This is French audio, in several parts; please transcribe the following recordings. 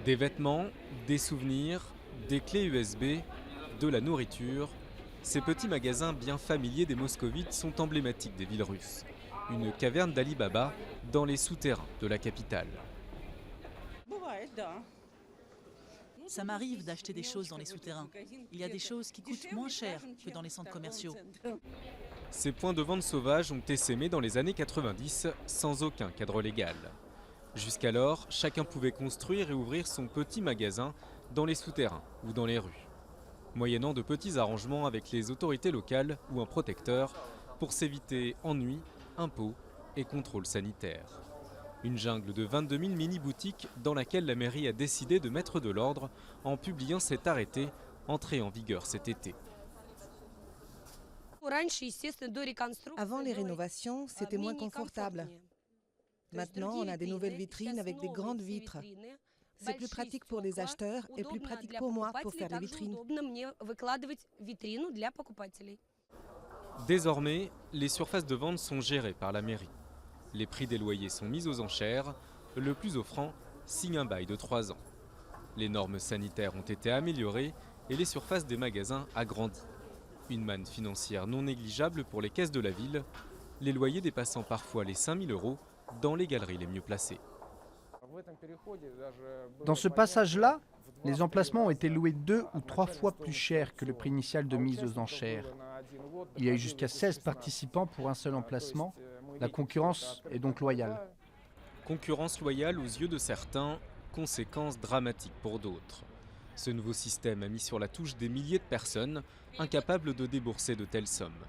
Des vêtements, des souvenirs, des clés USB, de la nourriture, ces petits magasins bien familiers des moscovites sont emblématiques des villes russes. Une caverne d'Ali Baba dans les souterrains de la capitale. Ça m'arrive d'acheter des choses dans les souterrains. Il y a des choses qui coûtent moins cher que dans les centres commerciaux. Ces points de vente sauvages ont essaimé dans les années 90 sans aucun cadre légal. Jusqu'alors, chacun pouvait construire et ouvrir son petit magasin dans les souterrains ou dans les rues, moyennant de petits arrangements avec les autorités locales ou un protecteur pour s'éviter ennuis, impôts et contrôles sanitaires. Une jungle de 22 000 mini-boutiques dans laquelle la mairie a décidé de mettre de l'ordre en publiant cet arrêté entré en vigueur cet été. Avant les rénovations, c'était moins confortable. Maintenant, on a des nouvelles vitrines avec des grandes vitres. C'est plus pratique pour les acheteurs et plus pratique pour moi pour faire les vitrines. Désormais, les surfaces de vente sont gérées par la mairie. Les prix des loyers sont mis aux enchères. Le plus offrant signe un bail de 3 ans. Les normes sanitaires ont été améliorées et les surfaces des magasins agrandies. Une manne financière non négligeable pour les caisses de la ville, les loyers dépassant parfois les 5 000 € dans les galeries les mieux placées. Dans ce passage-là, les emplacements ont été loués 2 ou 3 fois plus cher que le prix initial de mise aux enchères. Il y a eu jusqu'à 16 participants pour un seul emplacement. La concurrence est donc loyale. Concurrence loyale aux yeux de certains, conséquences dramatiques pour d'autres. Ce nouveau système a mis sur la touche des milliers de personnes incapables de débourser de telles sommes.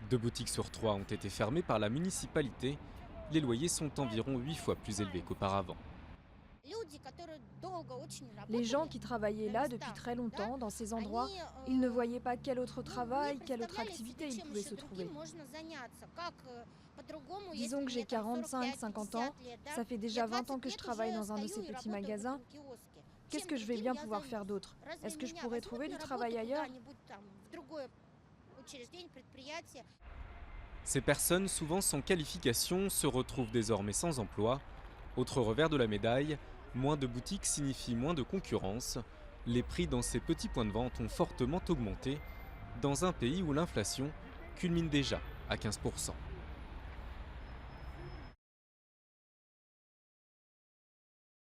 2 boutiques sur 3 ont été fermées par la municipalité. Les loyers sont environ 8 fois plus élevés qu'auparavant. Les gens qui travaillaient là depuis très longtemps, dans ces endroits, ils ne voyaient pas quel autre travail, quelle autre activité ils pouvaient se trouver. Disons que j'ai 45-50 ans, ça fait déjà 20 ans que je travaille dans un de ces petits magasins. Qu'est-ce que je vais bien pouvoir faire d'autre? Est-ce que je pourrais trouver du travail ailleurs? Ces personnes, souvent sans qualification, se retrouvent désormais sans emploi. Autre revers de la médaille, moins de boutiques signifie moins de concurrence. Les prix dans ces petits points de vente ont fortement augmenté dans un pays où l'inflation culmine déjà à 15 %.